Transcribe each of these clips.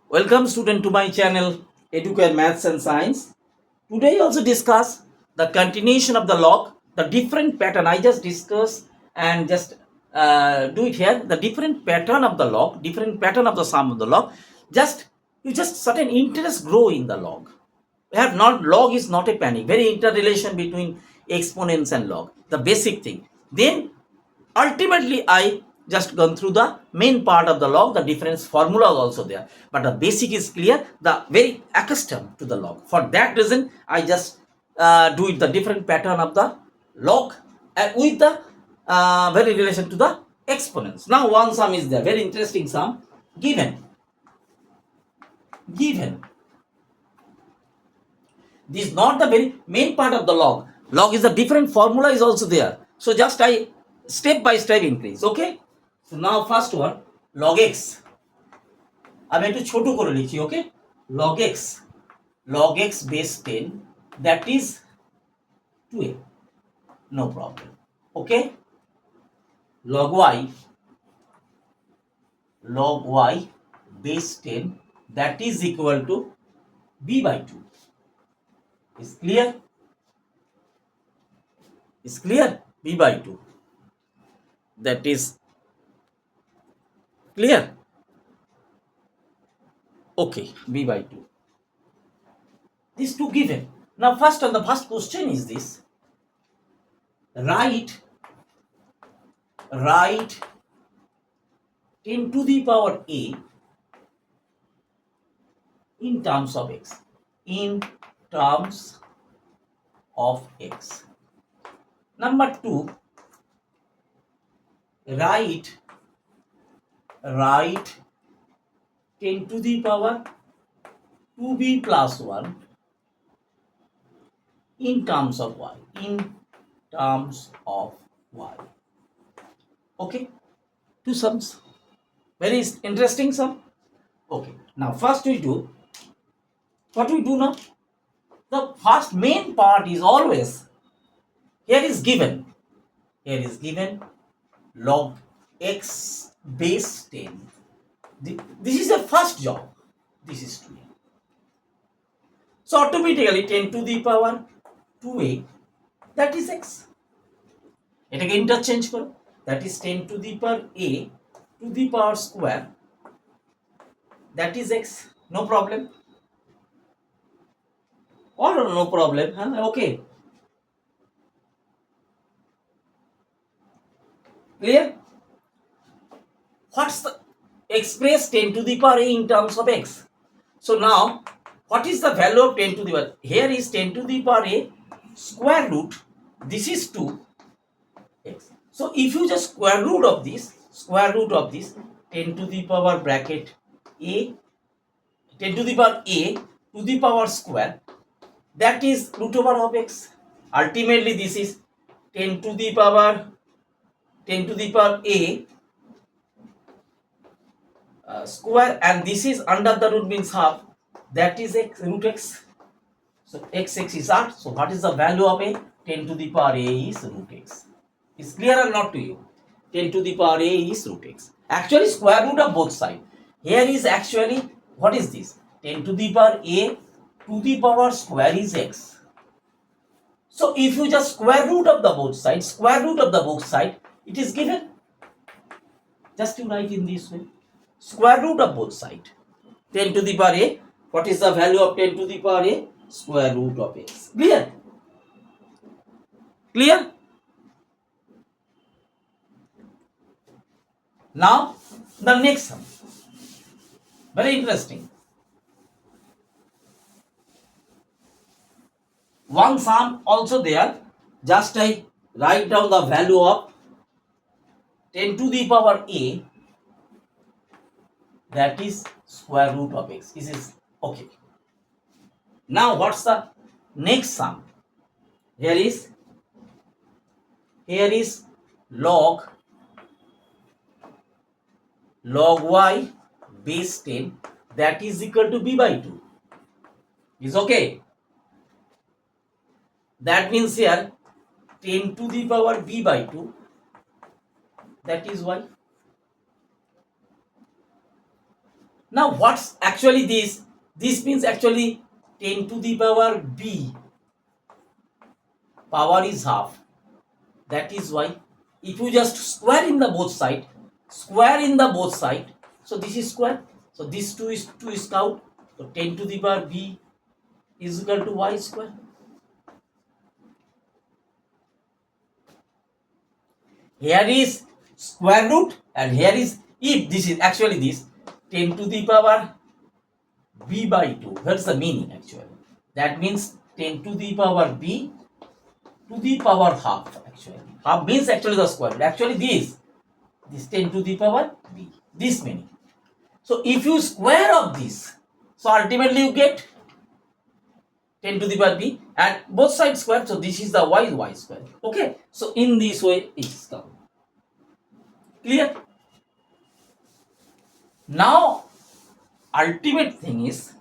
Welcome student to my channel Educare Maths and Science. Today also discuss the continuation of the log, the different pattern. I just discuss and just do it here. The different pattern of the log, different pattern of the sum of the log. You just certain interest grow in the log. We have not log is not a panic. Very interrelation between exponents and log. The basic thing. Then ultimately I just gone through the main part of the log, the difference formula is also there, but the basic is clear, the very accustomed to the log. For that reason I just do it the different pattern of the log and with the very relation to the exponents. Now one sum is there, very interesting sum. Given this is not the very main part of the log is a different formula is also there, so just I step by step increase. Okay, so now first one log x আমি একটু ছোট করে লিখি। ওকে, log x base 10 that is 2a, no problem. Okay, log y base 10 that is equal to b by 2 is clear, b by 2 that is clear. Okay, b by 2, these two given. Now first on the first question is this, write 10 to the power a in terms of x, in terms of x. Number 2, write 10 to the power 2b plus 1 in terms of y, Okay, two sums, very interesting sum. Okay, now first we do what we do now. The first main part is always here is given log x base 10. This is the first job, this is 2a, so automatically 10 to the power 2a that is x, এটাকে interchange করো, that is 10 to the power a to the power square that is x, no problem or no problem, huh? Okay, clear. What's the express 10 to the power a in terms of x? So now what is the value of 10 to the power? Here is 10 to the power a square root, this is 2x. So if you just square root of this 10 to the power bracket a, 10 to the power a to the power square, that is root over of x. Ultimately this is 10 to the power a square, and this is under the root means half, that is x root x. So x is r. So what is the value of a? 10 to the power a is root x. Is clear or not to you? 10 to the power a is root x. Actually square root of both sides. Here is actually, what is this? 10 to the power a to the power square is x. So if you just square root of the both sides, it is given. Just you write in this way. Square root of both sides. 10 to the power a. What is the value of 10 to the power a? Square root of x. Clear? Now the next sum. Very interesting. One sum also there. Just I write down the value of 10 to the power a, that is square root of x. This is okay. Now what's the next sum? Here is log y base 10 that is equal to b by 2. Is okay. That means here 10 to the power b by 2, that is y. Now what's actually this? This means actually 10 to the power b, power is half. That is why if you just square in the both side, so this is square, so this 2 is out, so 10 to the power b is equal to y square. Here is square root and here is, if this is actually this 10 to the power b by 2, that's the meaning actually. That means 10 to the power b to the power half. Actually half means actually the square root, actually this 10 to the power b, this meaning. So if you square of this, so ultimately you get 10 to the power b and both sides square, so this is the y square. Okay, so in this way it's come. Clear? Now ultimate thing is,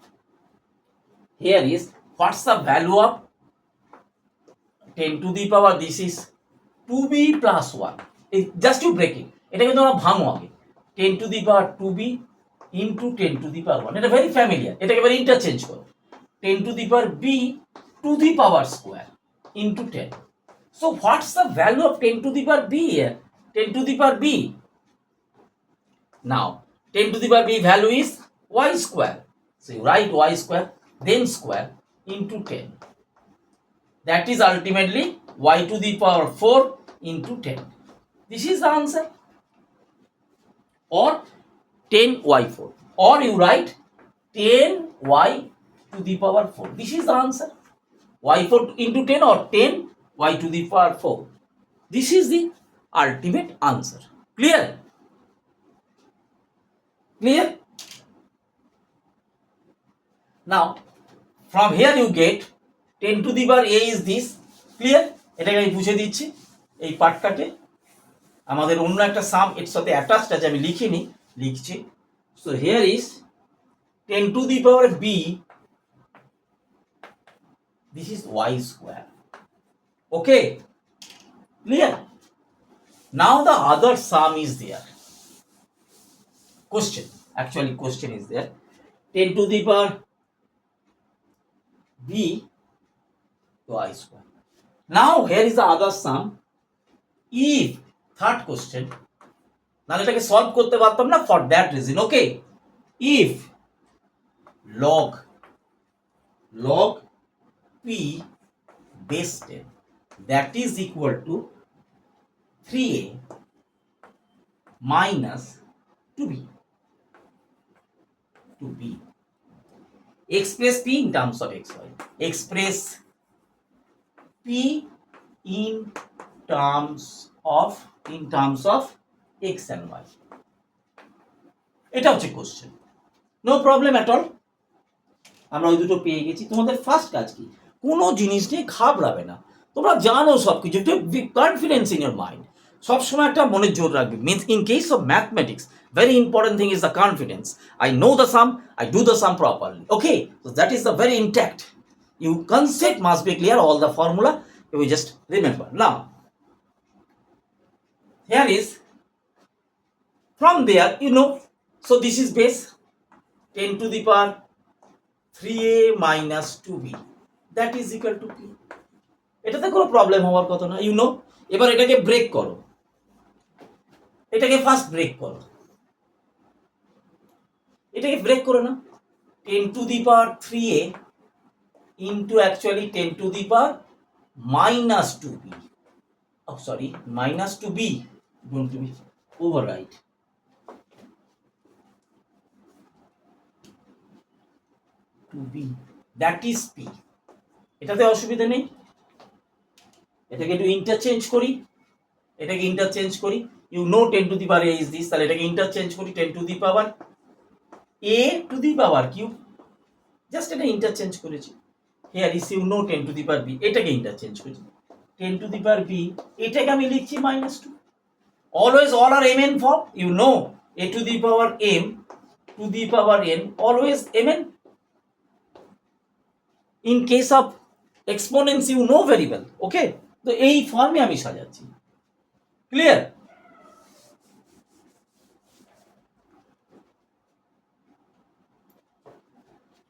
here is what's the value of 10 to the power, this is 2b plus 1. Just you break it, এটাকে তোমরা ভাঙো আগে, 10 to the power 2b into 10 to the power 1, এটা very familiar, এটাকে এবার interchange করো, 10 to the power b to the power square into 10. So what's the value of 10 to the power b here? 10 to the power b, now 10 to the power b value is y square, so you write y square then square into 10. That is ultimately y to the power 4 into 10. This is the answer. Or 10y4, or you write 10y to the power 4. This is the answer. y4 into 10 or 10y to the power 4. This is the ultimate answer. Clear? Clear? Now from here you get 10 to the power a is this. Clear? এটাকে আমি বুঝিয়ে দিচ্ছি এই পার্টটাকে, আমাদের অন্য একটা সাম এর সাথে অ্যাটাচড আছে, আমি লিখিনি, লিখছি। So here is 10 to the power b, this is y square. Okay, clear? Now the other sum is there. Question, actually question is there, 10 to the power b y square. Now here is the other sum. If third question, না এটাকে solve করতে পারতাম না, for that reason. Okay, if log p base 10 that is equal to 3a minus 2b, express p in terms of xy, express p in terms of x and y. এটা হচ্ছে question, no problem at all, আমরা ওই দুটো পেয়ে গেছি। তোমাদের first কাজ কি, কোনো জিনিস নিয়ে ঘাবড়াবে না, তোমরা জানো সব কিছু, কনফিডেন্স ইন ইয়োর মাইন্ড, সবসময় একটা মনে জোর রাখবে। Means in case of mathematics very important thing is the confidence. I know the sum, I do the sum properly. Okay, so that is the very intact. You concept must be clear, all the formula you will just remember. Now here is, from there you know, so this is base 10 to the power 3a minus 2b, that is equal to p. এটাতে কোনো problem হওয়ার কথা না, you know. এবার এটাকে break করো, এটাকে first break করো, এটাকে ব্রেক করো না, 10 to the power 3a into actually 10 to the power minus 2b, oh sorry, minus 2b, going to be overwrite, to b, that is p. এটাতে অসুবিধা নেই, এটাকে একটু ইন্টারচেঞ্জ করি, you know 10 to the power a is this, তাহলে এটাকে interchange করি, 10 to the power a to the power cube, just এটা ইন্টারচেঞ্জ করেছি। Here is you know 10 to the power b, এটাকে ইন্টারচেঞ্জ করেছি, 10 to the power b, এটাকে আমি লিখছি -2। Always all are mn form, you know a to the power m to the power n, always mn. In case of exponents you know very well. Okay, তো এই ফর্মে আমি সাজাচ্ছি। Clear?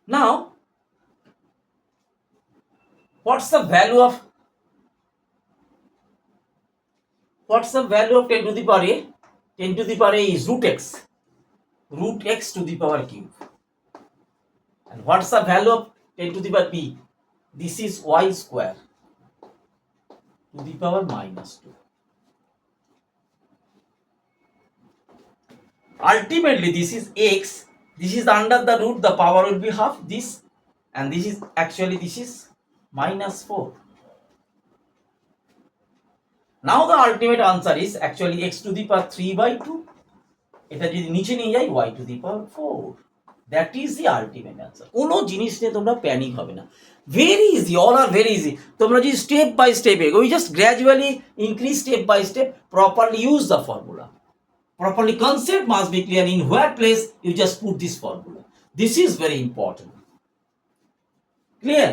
Now, what's the value of 10 to the power a? 10 to the power a is root x to the power cube. And what's the value of 10 to the power b? This is y square to the power minus 2. Ultimately, this is x. This is under the root. The power will be half this, and this is minus 4. Now the ultimate answer is actually x to the power 3/2. এটা যদি নিচে নিয়ে যাই y to the power 4. That is the ultimate answer. কোনো জিনিস নিয়ে তোমরা panic হবে না, very easy, all are very easy. তোমরা যদি স্টেপ বাই স্টেপ এগো, you just gradually increase step by step, properly use the formula, properly concept must be clear in where place you just put this formula. This is very important. Clear?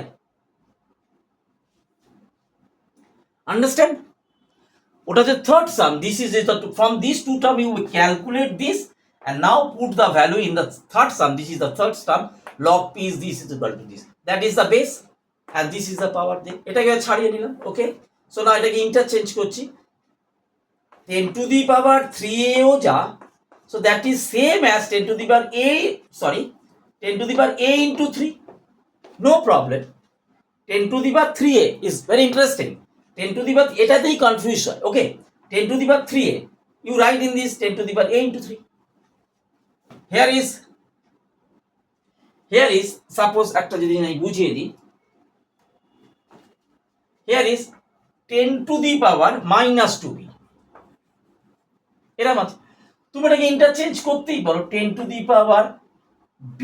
Understand? What is the third sum? This is it. From these two terms you will calculate this and now put the value in the third sum. This is the third sum. Log p is this is equal to this. That is the base and this is the power. এটাকে ছাড়িয়ে নিলাম, okay? So now এটাকে interchange করছি, 10 to the power 3a ও যা, so that is same as 10 to the power a, 10 to the power a into 3. No problem. 10 to the power 3a is very interesting. 10 to the power, এটাতেই confusion, okay? 10 to the power 3a, you write in this 10 to the power a into 3. Here is suppose একটা যদি আমি বুঝিয়ে দিই, here is 10 to the power minus 2b. এরা মাত্র তুমি এটাকে ইন্টারচেঞ্জ করতেই পারো, 10 to the power b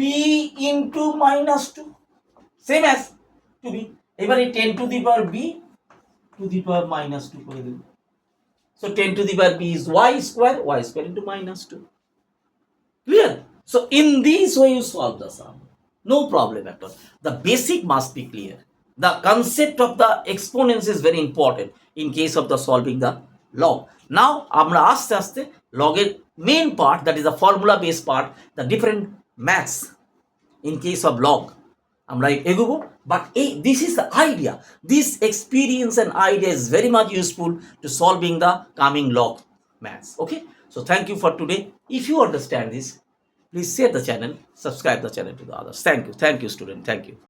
into minus 2, same as 2b. এবারে 10 to the power b to the power minus 2 করে দেব। So 10 to the power b is y square into minus 2. Clear? So in this way you solve the sum. No problem at all. The basic must be clear. The concept of the exponents is very important in case of the solving the log. Now আমরা আস্তে আস্তে লগের main part, that is the formula based part, the different maths in case of log আমরা এগোবো, but this is the idea. This experience and idea is very much useful to solving the coming log maths. Okay, so thank you for today. If you understand this, please share the channel, subscribe the channel to the others. Thank you student, thank you.